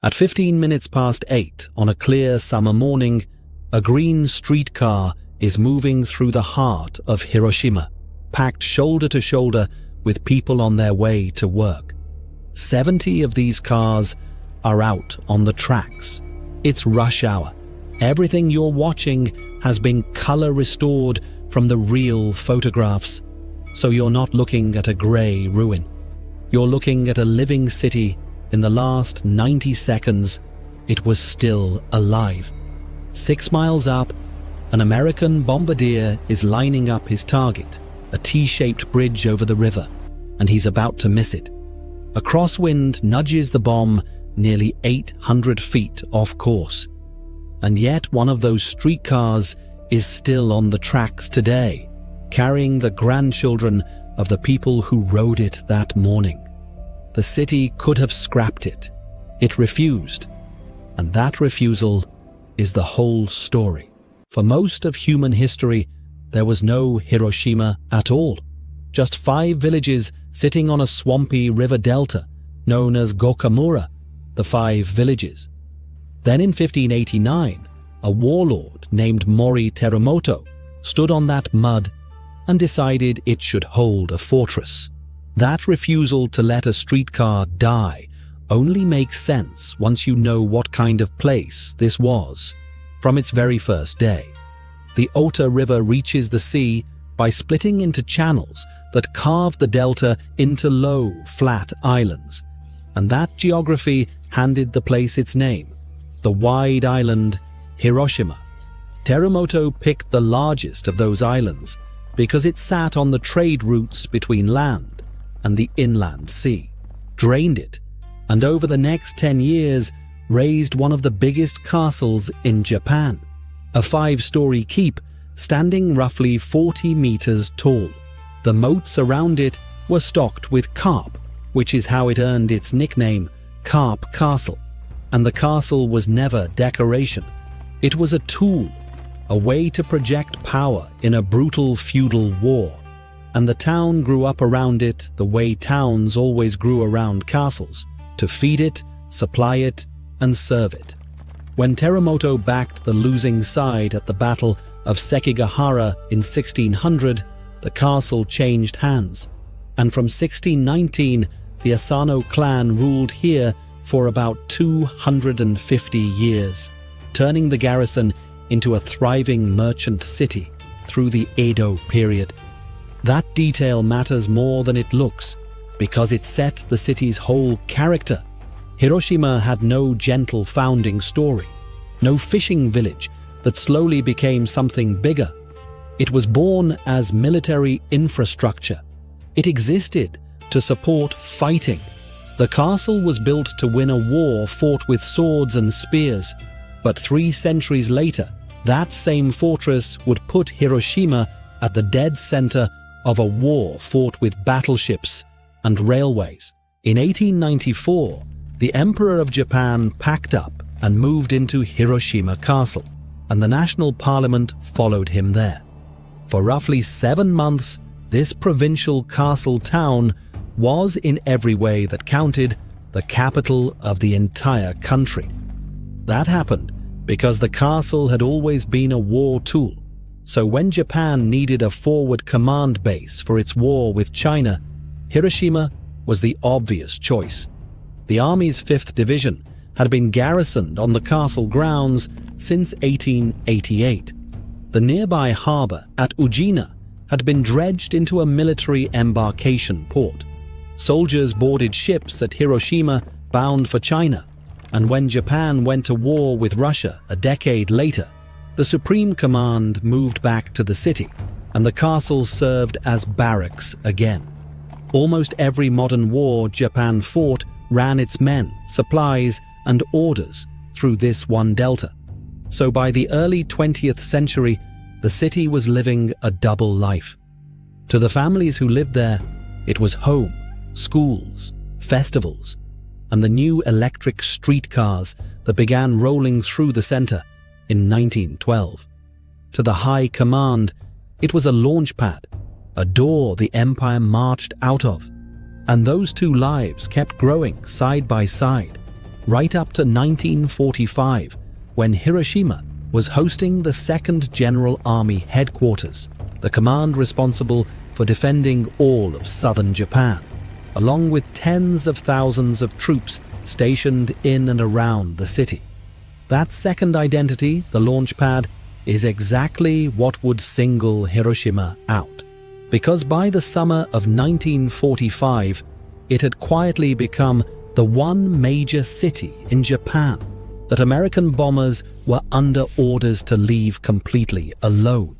At 15 minutes past 8 on a clear summer morning, a green streetcar is moving through the heart of Hiroshima, packed shoulder to shoulder with people on their way to work. 70 of these cars are out on the tracks. It's rush hour. Everything you're watching has been color restored from the real photographs, so you're not looking at a grey ruin. You're looking at a living city. In the last 90 seconds, it was still alive. 6 miles up, an American bombardier is lining up his target, a T-shaped bridge over the river, and he's about to miss it. A crosswind nudges the bomb nearly 800 feet off course. And yet one of those streetcars is still on the tracks today, carrying the grandchildren of the people who rode it that morning. The city could have scrapped it. It refused. And that refusal is the whole story. For most of human history, there was no Hiroshima at all. Just 5 villages sitting on a swampy river delta, known as Gokamura, the 5 villages. Then in 1589, a warlord named Mori Terremoto stood on that mud and decided it should hold a fortress. That refusal to let a streetcar die only makes sense once you know what kind of place this was from its very first day. The Ota River reaches the sea by splitting into channels that carved the delta into low, flat islands, and that geography handed the place its name, the wide island Hiroshima. Terremoto picked the largest of those islands because it sat on the trade routes between land and the inland sea, drained it, and over the next 10 years raised one of the biggest castles in Japan, a 5-story keep standing roughly 40 meters tall. The moats around it were stocked with carp, which is how it earned its nickname, Carp Castle. And the castle was never decoration. It was a tool, a way to project power in a brutal feudal war. And the town grew up around it the way towns always grew around castles, to feed it, supply it, and serve it. When Terremoto backed the losing side at the Battle of Sekigahara in 1600, the castle changed hands, and from 1619 the Asano clan ruled here for about 250 years, turning the garrison into a thriving merchant city through the Edo period. That detail matters more than it looks, because it set the city's whole character. Hiroshima had no gentle founding story, no fishing village that slowly became something bigger. It was born as military infrastructure. It existed to support fighting. The castle was built to win a war fought with swords and spears, but 3 centuries later, that same fortress would put Hiroshima at the dead center of a war fought with battleships and railways. In 1894, the Emperor of Japan packed up and moved into Hiroshima Castle, and the National Parliament followed him there. For roughly 7 months, this provincial castle town was, in every way that counted, the capital of the entire country. That happened because the castle had always been a war tool. So when Japan needed a forward command base for its war with China, Hiroshima was the obvious choice. The Army's 5th Division had been garrisoned on the castle grounds since 1888. The nearby harbour at Ujina had been dredged into a military embarkation port. Soldiers boarded ships at Hiroshima bound for China, and when Japan went to war with Russia a decade later, the Supreme Command moved back to the city, and the castle served as barracks again. Almost every modern war Japan fought ran its men, supplies, and orders through this one delta. So by the early 20th century, the city was living a double life. To the families who lived there, it was home, schools, festivals, and the new electric streetcars that began rolling through the center in 1912. To the High Command, it was a launch pad, a door the empire marched out of, and those two lives kept growing side by side. right up to 1945, when Hiroshima was hosting the 2nd General Army Headquarters, the command responsible for defending all of southern Japan, along with tens of thousands of troops stationed in and around the city. That second identity, the launch pad, is exactly what would single Hiroshima out. Because by the summer of 1945, it had quietly become the one major city in Japan that American bombers were under orders to leave completely alone.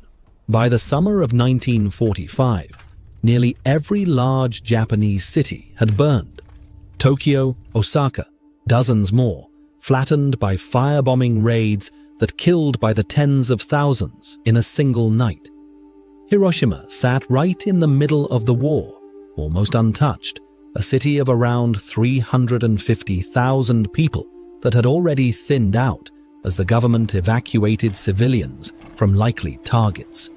By the summer of 1945, nearly every large Japanese city had burned. Tokyo, Osaka, dozens more, flattened by firebombing raids that killed by the tens of thousands in a single night. Hiroshima sat right in the middle of the war, almost untouched, a city of around 350,000 people that had already thinned out as the government evacuated civilians from likely targets.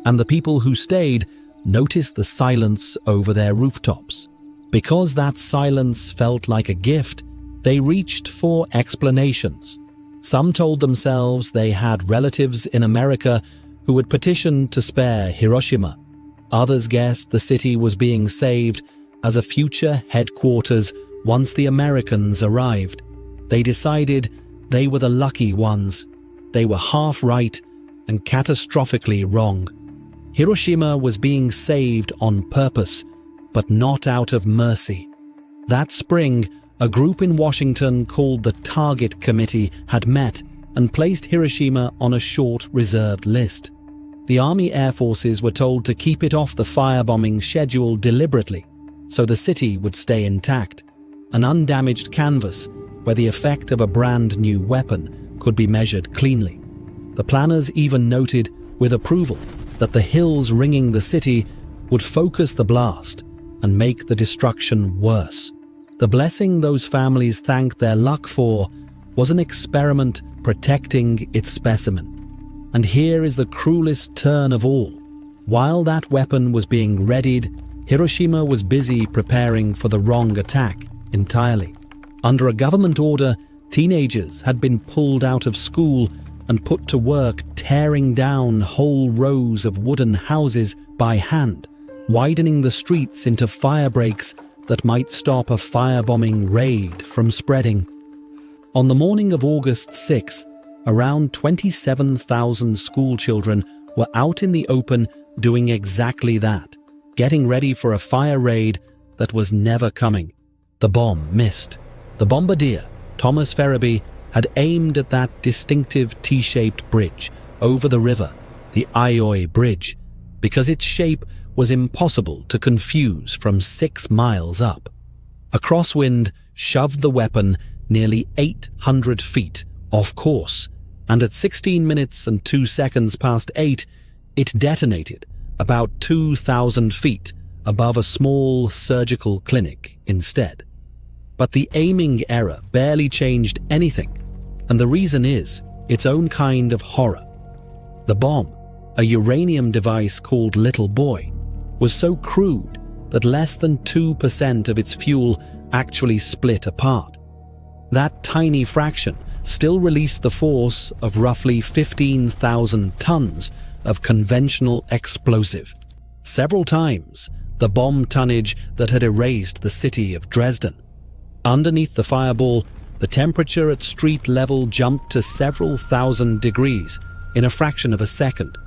And the people who stayed noticed the silence over their rooftops. Because that silence felt like a gift, they reached for explanations. Some told themselves they had relatives in America who had petitioned to spare Hiroshima. Others guessed the city was being saved as a future headquarters once the Americans arrived. They decided they were the lucky ones. They were half right and catastrophically wrong. Hiroshima was being saved on purpose, but not out of mercy. That spring, a group in Washington called the Target Committee had met and placed Hiroshima on a short reserved list. The Army Air Forces were told to keep it off the firebombing schedule deliberately, so the city would stay intact, an undamaged canvas where the effect of a brand new weapon could be measured cleanly. The planners even noted with approval that the hills ringing the city would focus the blast and make the destruction worse. The blessing those families thanked their luck for was an experiment protecting its specimen. And here is the cruelest turn of all. While that weapon was being readied, Hiroshima was busy preparing for the wrong attack entirely. Under a government order, teenagers had been pulled out of school and put to work tearing down whole rows of wooden houses by hand, widening the streets into fire breaks that might stop a firebombing raid from spreading. On the morning of August 6th, around 27,000 schoolchildren were out in the open doing exactly that, getting ready for a fire raid that was never coming. The bomb missed. The bombardier, Thomas Ferriby, had aimed at that distinctive T-shaped bridge over the river, the Aioi Bridge, because its shape was impossible to confuse from 6 miles up. A crosswind shoved the weapon nearly 800 feet off course, and at 16 minutes and 2 seconds past 8, it detonated about 2,000 feet above a small surgical clinic instead. But the aiming error barely changed anything, and the reason is its own kind of horror. The bomb, a uranium device called Little Boy, was so crude that less than 2% of its fuel actually split apart. That tiny fraction still released the force of roughly 15,000 tons of conventional explosive. Several times, the bomb tonnage that had erased the city of Dresden. Underneath the fireball, the temperature at street level jumped to several thousand degrees in a fraction of a second.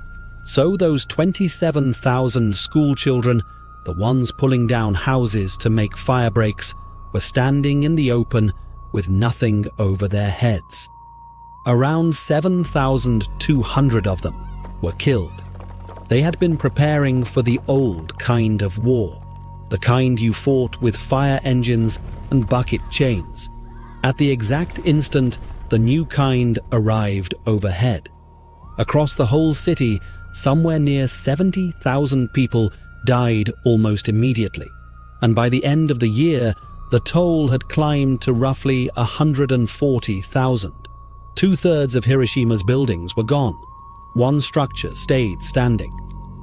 So those 27,000 schoolchildren, the ones pulling down houses to make fire breaks, were standing in the open with nothing over their heads. Around 7,200 of them were killed. They had been preparing for the old kind of war, the kind you fought with fire engines and bucket chains. At the exact instant, the new kind arrived overhead. Across the whole city, somewhere near 70,000 people died almost immediately, and by the end of the year, the toll had climbed to roughly 140,000. 2/3 of Hiroshima's buildings were gone. One structure stayed standing.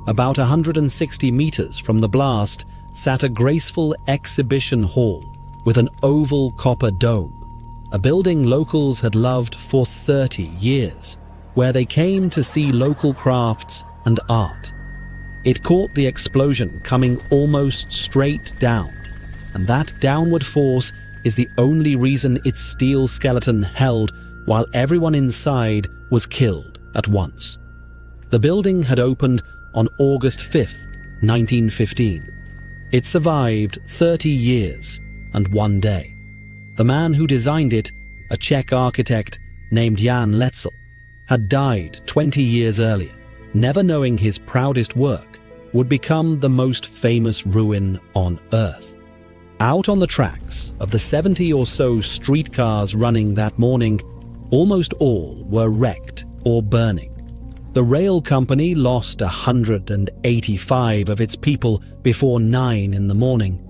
About 160 meters from the blast sat a graceful exhibition hall with an oval copper dome. a building locals had loved for 30 years, where they came to see local crafts and art. It caught the explosion coming almost straight down, and that downward force is the only reason its steel skeleton held while everyone inside was killed at once. The building had opened on August 5th, 1915. It survived 30 years and 1 day. The man who designed it, a Czech architect named Jan Letzel, had died 20 years earlier, never knowing his proudest work would become the most famous ruin on Earth. Out on the tracks of the 70 or so streetcars running that morning, almost all were wrecked or burning. The rail company lost 185 of its people before 9 in the morning,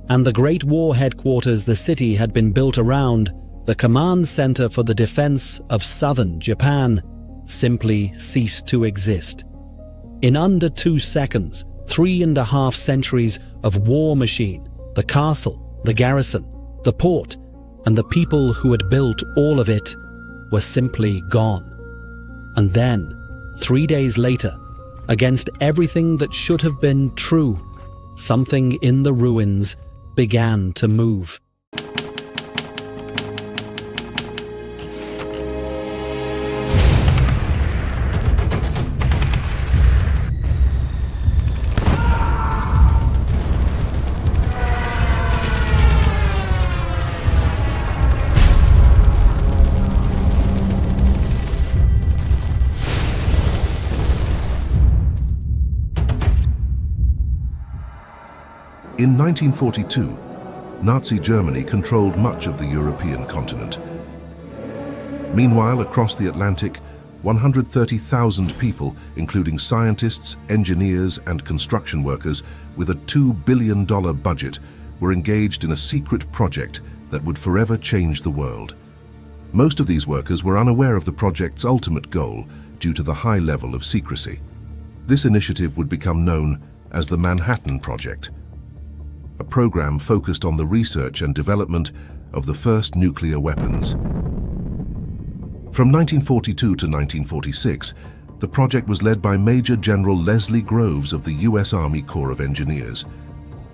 and the Great War headquarters the city had been built around, the command center for the defense of southern Japan, simply ceased to exist. In under 2 seconds, 3.5 centuries of war machine, the castle, the garrison, the port, and the people who had built all of it were simply gone. And then, 3 days later, against everything that should have been true, something in the ruins began to move. In 1942, Nazi Germany controlled much of the European continent. Meanwhile, across the Atlantic, 130,000 people, including scientists, engineers, and construction workers with a $2 billion budget, were engaged in a secret project that would forever change the world. Most of these workers were unaware of the project's ultimate goal due to the high level of secrecy. This initiative would become known as the Manhattan Project, a program focused on the research and development of the first nuclear weapons. From 1942 to 1946, the project was led by Major General Leslie Groves of the U.S. Army Corps of Engineers,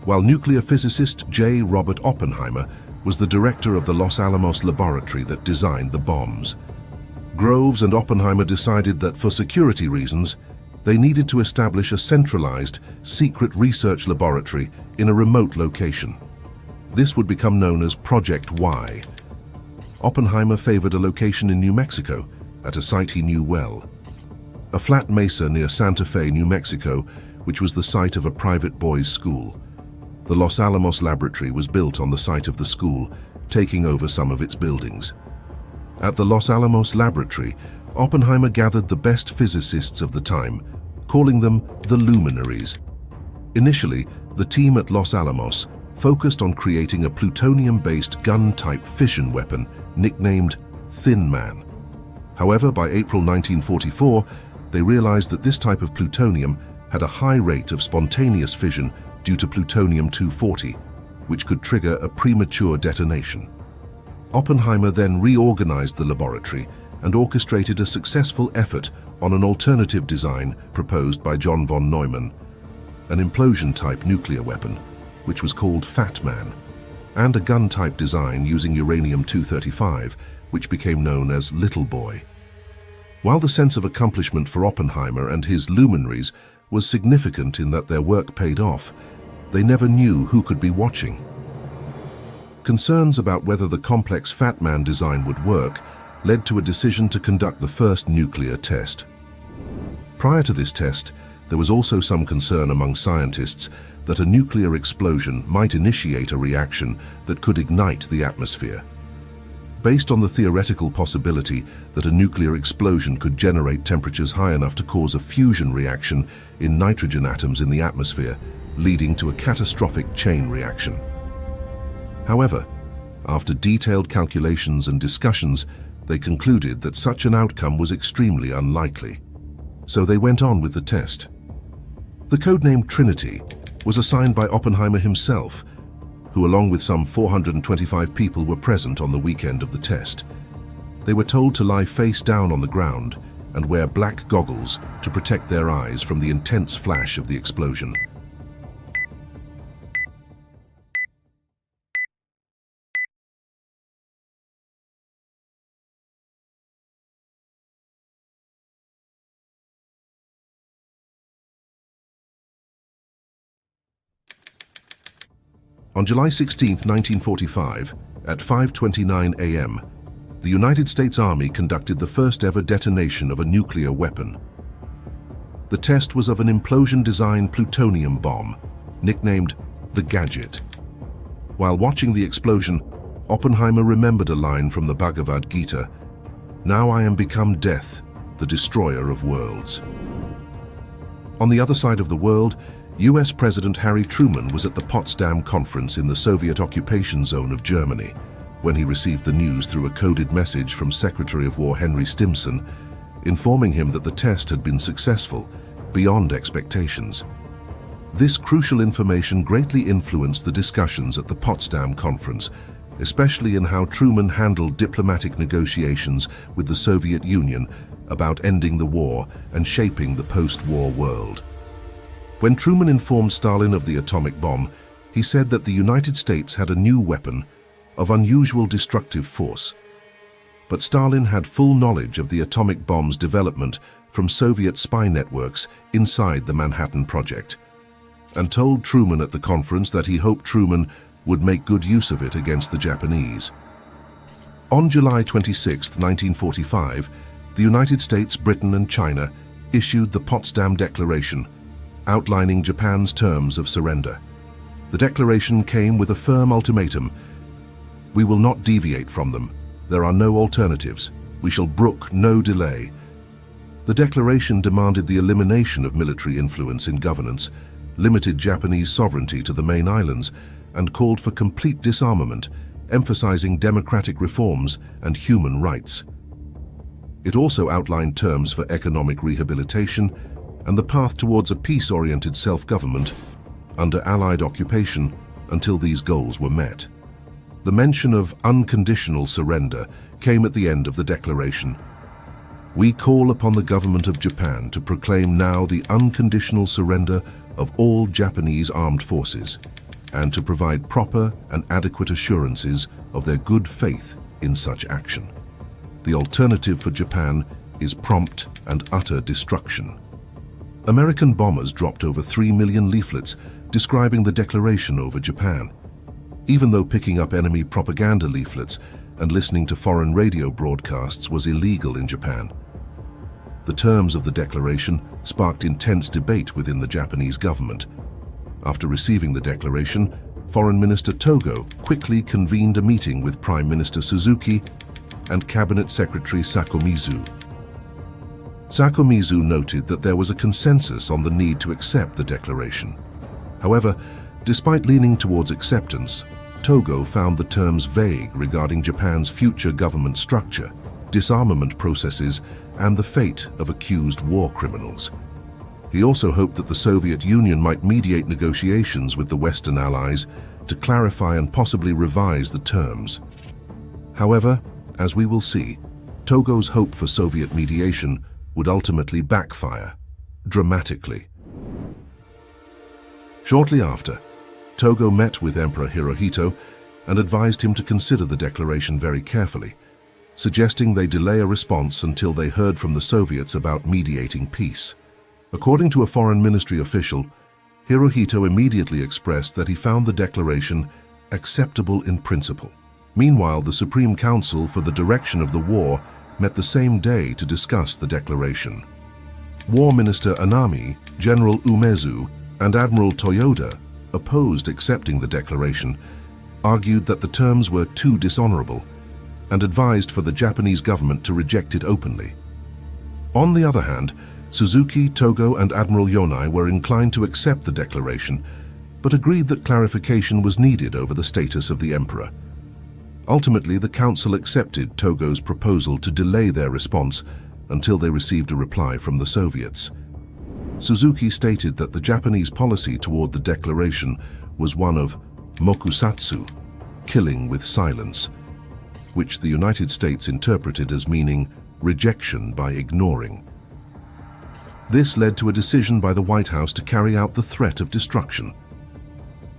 while nuclear physicist J. Robert Oppenheimer was the director of the Los Alamos laboratory that designed the bombs. Groves and Oppenheimer decided that for security reasons, they needed to establish a centralized, secret research laboratory in a remote location. This would become known as Project Y. Oppenheimer favored a location in New Mexico, at a site he knew well. A flat mesa near Santa Fe, New Mexico, which was the site of a private boys' school. The Los Alamos laboratory was built on the site of the school, taking over some of its buildings. At the Los Alamos laboratory, Oppenheimer gathered the best physicists of the time, calling them the luminaries. Initially, the team at Los Alamos focused on creating a plutonium-based gun-type fission weapon nicknamed Thin Man. However, by April 1944, they realized that this type of plutonium had a high rate of spontaneous fission due to plutonium-240, which could trigger a premature detonation. Oppenheimer then reorganized the laboratory and orchestrated a successful effort on an alternative design proposed by John von Neumann, an implosion-type nuclear weapon, which was called Fat Man, and a gun-type design using uranium-235, which became known as Little Boy. While the sense of accomplishment for Oppenheimer and his luminaries was significant in that their work paid off, they never knew who could be watching. Concerns about whether the complex Fat Man design would work led to a decision to conduct the first nuclear test. Prior to this test, there was also some concern among scientists that a nuclear explosion might initiate a reaction that could ignite the atmosphere. Based on the theoretical possibility that a nuclear explosion could generate temperatures high enough to cause a fusion reaction in nitrogen atoms in the atmosphere, leading to a catastrophic chain reaction. However, after detailed calculations and discussions, they concluded that such an outcome was extremely unlikely. So they went on with the test. The codename Trinity was assigned by Oppenheimer himself, who along with some 425 people were present on the weekend of the test. They were told to lie face down on the ground and wear black goggles to protect their eyes from the intense flash of the explosion. On July 16, 1945, at 5:29 a.m., the United States Army conducted the first ever detonation of a nuclear weapon. The test was of an implosion-designed plutonium bomb, nicknamed the Gadget. While watching the explosion, Oppenheimer remembered a line from the Bhagavad Gita, "Now I am become death, the destroyer of worlds." On the other side of the world, US President Harry Truman was at the Potsdam Conference in the Soviet occupation zone of Germany when he received the news through a coded message from Secretary of War Henry Stimson, informing him that the test had been successful, beyond expectations. This crucial information greatly influenced the discussions at the Potsdam Conference, especially in how Truman handled diplomatic negotiations with the Soviet Union about ending the war and shaping the post-war world. When Truman informed Stalin of the atomic bomb, he said that the United States had a new weapon of unusual destructive force. But Stalin had full knowledge of the atomic bomb's development from Soviet spy networks inside the Manhattan Project, and told Truman at the conference that he hoped Truman would make good use of it against the Japanese. On July 26, 1945, the United States, Britain and China issued the Potsdam Declaration, outlining Japan's terms of surrender. The declaration came with a firm ultimatum: "We will not deviate from them. There are no alternatives. We shall brook no delay." The declaration demanded the elimination of military influence in governance, limited Japanese sovereignty to the main islands, and called for complete disarmament, emphasizing democratic reforms and human rights. It also outlined terms for economic rehabilitation and the path towards a peace-oriented self-government under Allied occupation until these goals were met. The mention of unconditional surrender came at the end of the declaration. "We call upon the government of Japan to proclaim now the unconditional surrender of all Japanese armed forces and to provide proper and adequate assurances of their good faith in such action. The alternative for Japan is prompt and utter destruction." American bombers dropped over 3 million leaflets describing the declaration over Japan. Even though picking up enemy propaganda leaflets and listening to foreign radio broadcasts was illegal in Japan. The terms of the declaration sparked intense debate within the Japanese government. After receiving the declaration, Foreign Minister Togo quickly convened a meeting with Prime Minister Suzuki and Cabinet Secretary Sakomizu. Sakomizu noted that there was a consensus on the need to accept the declaration. However, despite leaning towards acceptance, Togo found the terms vague regarding Japan's future government structure, disarmament processes, and the fate of accused war criminals. He also hoped that the Soviet Union might mediate negotiations with the Western allies to clarify and possibly revise the terms. However, as we will see, Togo's hope for Soviet mediation would ultimately backfire, dramatically. Shortly after, Togo met with Emperor Hirohito and advised him to consider the declaration very carefully, suggesting they delay a response until they heard from the Soviets about mediating peace. According to a foreign ministry official, Hirohito immediately expressed that he found the declaration acceptable in principle. Meanwhile, the Supreme Council for the Direction of the War met the same day to discuss the declaration. War Minister Anami, General Umezu, and Admiral Toyoda opposed accepting the declaration, argued that the terms were too dishonorable, and advised for the Japanese government to reject it openly. On the other hand, Suzuki, Togo, and Admiral Yonai were inclined to accept the declaration, but agreed that clarification was needed over the status of the emperor. Ultimately, the council accepted Togo's proposal to delay their response until they received a reply from the Soviets. Suzuki stated that the Japanese policy toward the declaration was one of mokusatsu, killing with silence, which the United States interpreted as meaning rejection by ignoring. This led to a decision by the White House to carry out the threat of destruction.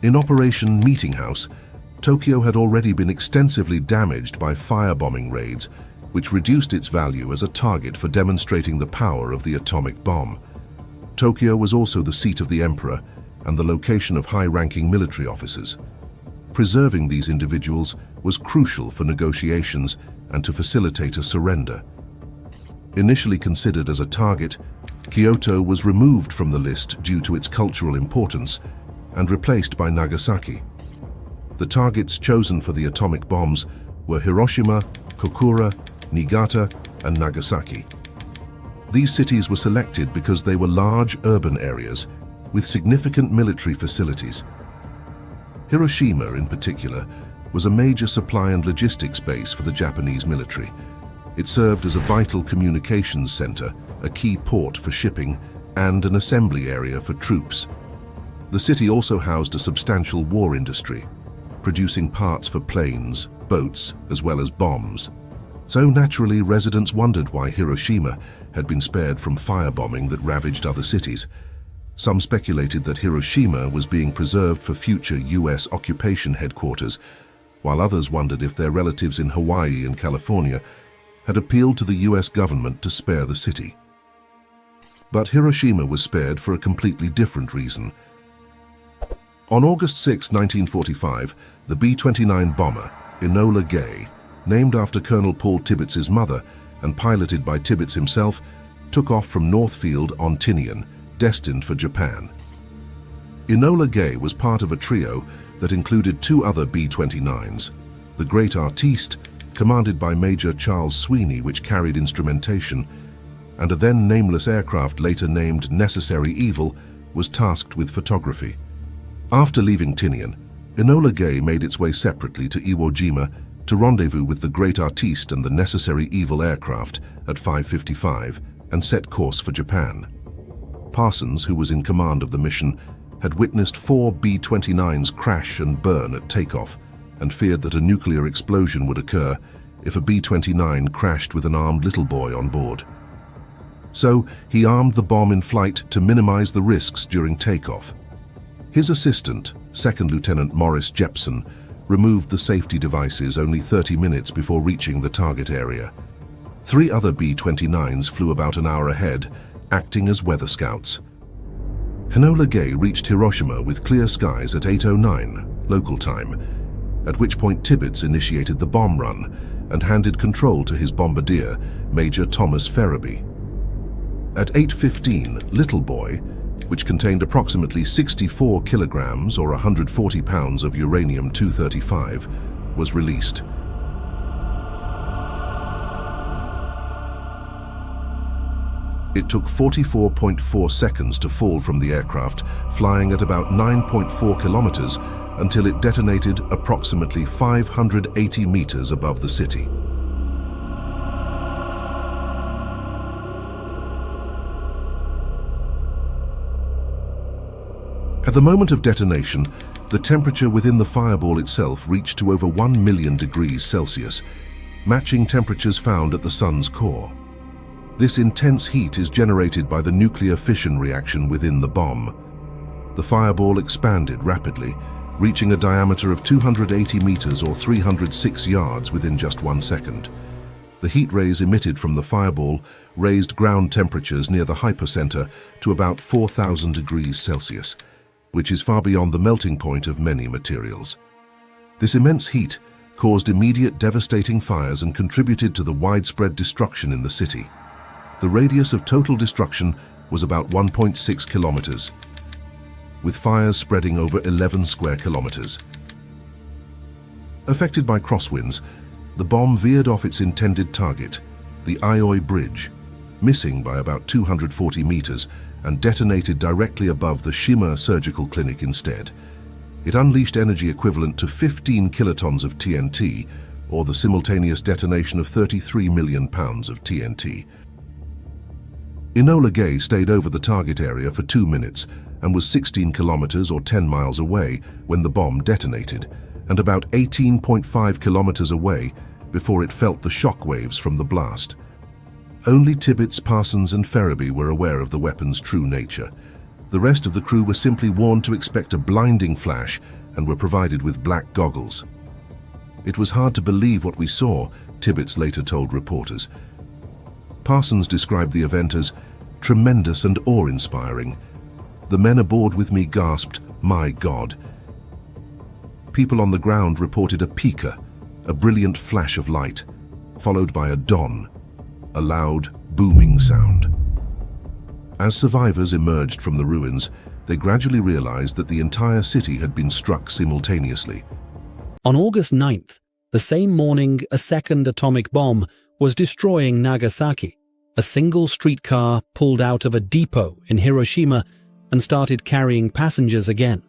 In Operation Meeting House, Tokyo had already been extensively damaged by firebombing raids, which reduced its value as a target for demonstrating the power of the atomic bomb. Tokyo was also the seat of the emperor and the location of high-ranking military officers. Preserving these individuals was crucial for negotiations and to facilitate a surrender. Initially considered as a target, Kyoto was removed from the list due to its cultural importance and replaced by Nagasaki. The targets chosen for the atomic bombs were Hiroshima, Kokura, Niigata, and Nagasaki. These cities were selected because they were large urban areas with significant military facilities. Hiroshima, in particular, was a major supply and logistics base for the Japanese military. It served as a vital communications center, a key port for shipping, and an assembly area for troops. The city also housed a substantial war industry, producing parts for planes, boats, as well as bombs. So naturally, residents wondered why Hiroshima had been spared from firebombing that ravaged other cities. Some speculated that Hiroshima was being preserved for future US occupation headquarters, while others wondered if their relatives in Hawaii and California had appealed to the US government to spare the city. But Hiroshima was spared for a completely different reason. On August 6, 1945, the B-29 bomber, Enola Gay, named after Colonel Paul Tibbets's mother and piloted by Tibbets himself, took off from Northfield on Tinian, destined for Japan. Enola Gay was part of a trio that included two other B-29s, the Great Artiste, commanded by Major Charles Sweeney, which carried instrumentation, and a then nameless aircraft later named Necessary Evil was tasked with photography. After leaving Tinian, Enola Gay made its way separately to Iwo Jima to rendezvous with the Great Artiste and the Necessary Evil aircraft at 5:55 and set course for Japan. Parsons, who was in command of the mission, had witnessed 4 B-29s crash and burn at takeoff and feared that a nuclear explosion would occur if a B-29 crashed with an armed little boy on board. So he armed the bomb in flight to minimize the risks during takeoff. His assistant, Second Lieutenant Morris Jepson, removed the safety devices only 30 minutes before reaching the target area. 3 other B-29s flew about an hour ahead, acting as weather scouts. Enola Gay reached Hiroshima with clear skies at 8:09 local time, at which point Tibbets initiated the bomb run and handed control to his bombardier, Major Thomas Ferraby. At 8:15, Little Boy, which contained approximately 64 kilograms or 140 pounds of uranium-235, was released. It took 44.4 seconds to fall from the aircraft, flying at about 9.4 kilometers until it detonated approximately 580 meters above the city. At the moment of detonation, the temperature within the fireball itself reached to over 1 million degrees Celsius, matching temperatures found at the sun's core. This intense heat is generated by the nuclear fission reaction within the bomb. The fireball expanded rapidly, reaching a diameter of 280 meters or 306 yards within just 1 second. The heat rays emitted from the fireball raised ground temperatures near the hypocenter to about 4,000 degrees Celsius, which is far beyond the melting point of many materials. This immense heat caused immediate devastating fires and contributed to the widespread destruction in the city. The radius of total destruction was about 1.6 kilometers, with fires spreading over 11 square kilometers. Affected by crosswinds, the bomb veered off its intended target, the Aioi Bridge, missing by about 240 meters and detonated directly above the Shima Surgical Clinic instead. It unleashed energy equivalent to 15 kilotons of TNT, or the simultaneous detonation of 33 million pounds of TNT. Enola Gay stayed over the target area for 2 minutes and was 16 kilometers or 10 miles away when the bomb detonated, and about 18.5 kilometers away before it felt the shock waves from the blast. Only Tibbets, Parsons and Ferriby were aware of the weapon's true nature. The rest of the crew were simply warned to expect a blinding flash and were provided with black goggles. "It was hard to believe what we saw," Tibbets later told reporters. Parsons described the event as tremendous and awe-inspiring. "The men aboard with me gasped, 'My God.'" People on the ground reported a pika, a brilliant flash of light, followed by a don, a loud, booming sound. As survivors emerged from the ruins, they gradually realized that the entire city had been struck simultaneously. On August 9th, the same morning a second atomic bomb was destroying Nagasaki. A single streetcar pulled out of a depot in Hiroshima and started carrying passengers again.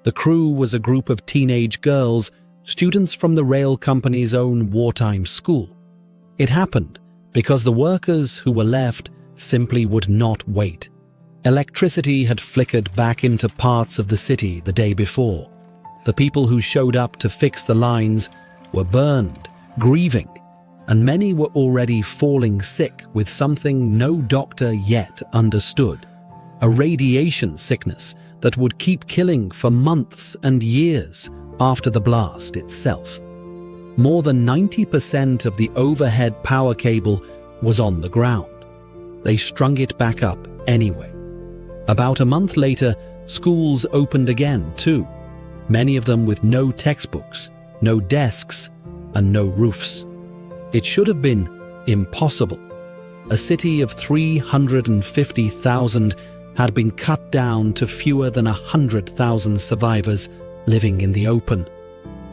The crew was a group of teenage girls, students from the rail company's own wartime school. It happened because the workers who were left simply would not wait. Electricity had flickered back into parts of the city the day before. The people who showed up to fix the lines were burned, grieving, and many were already falling sick with something no doctor yet understood: a radiation sickness that would keep killing for months and years after the blast itself. More than 90% of the overhead power cable was on the ground. They strung it back up anyway. About a month later, schools opened again too, many of them with no textbooks, no desks, and no roofs. It should have been impossible. A city of 350,000 had been cut down to fewer than 100,000 survivors living in the open.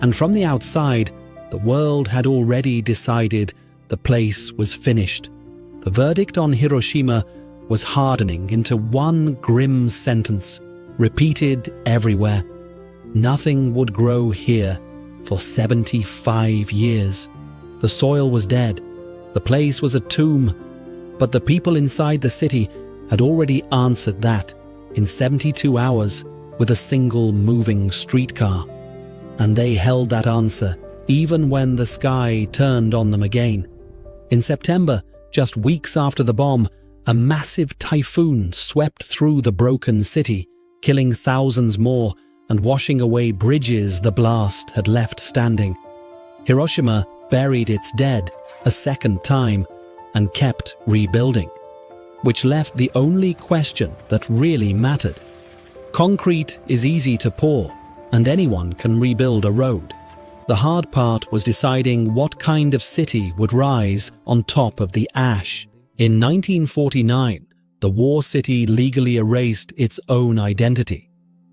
And from the outside, the world had already decided the place was finished. The verdict on Hiroshima was hardening into one grim sentence, repeated everywhere. Nothing would grow here for 75 years. The soil was dead. The place was a tomb. But the people inside the city had already answered that in 72 hours with a single moving streetcar. And they held that answer even when the sky turned on them again. In September, just weeks after the bomb, a massive typhoon swept through the broken city, killing thousands more and washing away bridges the blast had left standing. Hiroshima buried its dead a second time and kept rebuilding, which left the only question that really mattered. Concrete is easy to pour, and anyone can rebuild a road. The hard part was deciding what kind of city would rise on top of the ash. In 1949, the war city legally erased its own identity.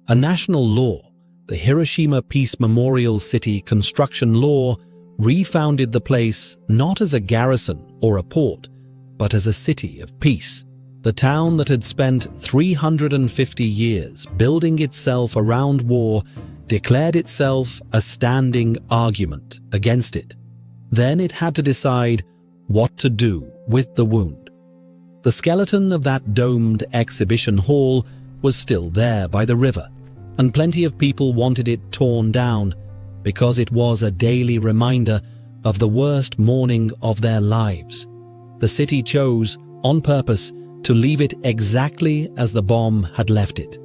A national law, the Hiroshima Peace Memorial City Construction Law, refounded the place not as a garrison or a port, but as a city of peace. The town that had spent 350 years building itself around war declared itself a standing argument against it. Then it had to decide what to do with the wound. The skeleton of that domed exhibition hall was still there by the river, and plenty of people wanted it torn down because it was a daily reminder of the worst morning of their lives. The city chose, on purpose, to leave it exactly as the bomb had left it.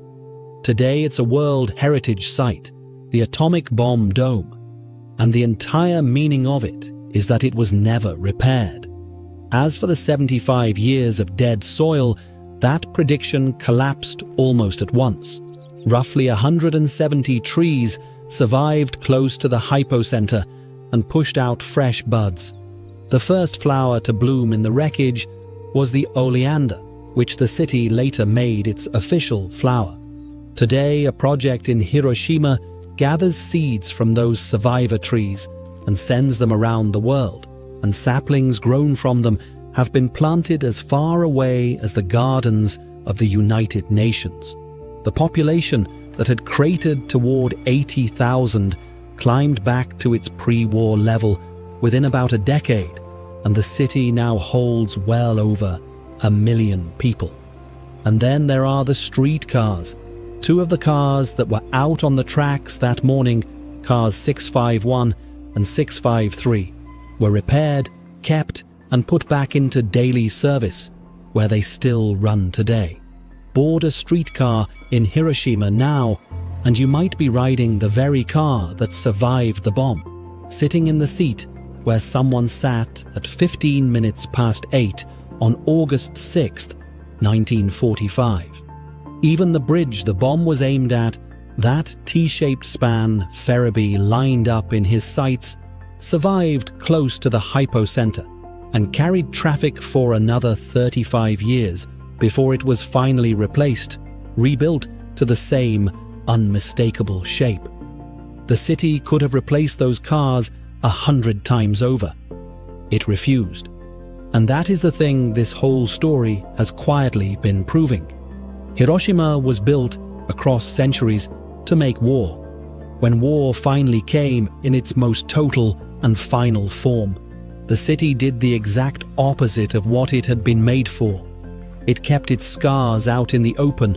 Today it's a World Heritage Site, the Atomic Bomb Dome, and the entire meaning of it is that it was never repaired. As for the 75 years of dead soil, that prediction collapsed almost at once. Roughly 170 trees survived close to the hypocenter and pushed out fresh buds. The first flower to bloom in the wreckage was the oleander, which the city later made its official flower. Today, a project in Hiroshima gathers seeds from those survivor trees and sends them around the world, and saplings grown from them have been planted as far away as the gardens of the United Nations. The population that had cratered toward 80,000 climbed back to its pre-war level within about a decade, and the city now holds well over 1 million people. And then there are the streetcars, Two of the cars that were out on the tracks that morning, cars 651 and 653, were repaired, kept, and put back into daily service, where they still run today. Board a streetcar in Hiroshima now, and you might be riding the very car that survived the bomb, sitting in the seat where someone sat at 15 minutes past 8 on August 6th, 1945. Even the bridge the bomb was aimed at, that T-shaped span Ferebee lined up in his sights, survived close to the hypocenter and carried traffic for another 35 years before it was finally replaced, rebuilt to the same unmistakable shape. The city could have replaced those cars 100 times over. It refused. And that is the thing this whole story has quietly been proving. Hiroshima was built across centuries to make war. When war finally came in its most total and final form, the city did the exact opposite of what it had been made for. It kept its scars out in the open,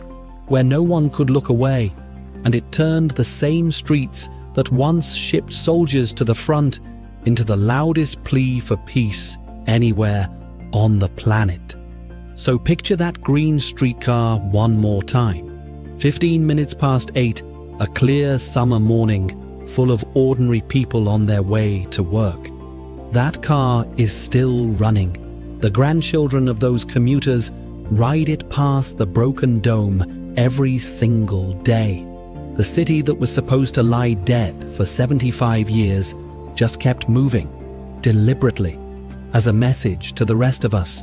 where no one could look away, and it turned the same streets that once shipped soldiers to the front into the loudest plea for peace anywhere on the planet. So picture that green streetcar one more time. 15 minutes past 8, a clear summer morning full of ordinary people on their way to work. That car is still running. The grandchildren of those commuters ride it past the broken dome every single day. The city that was supposed to lie dead for 75 years just kept moving, deliberately, as a message to the rest of us.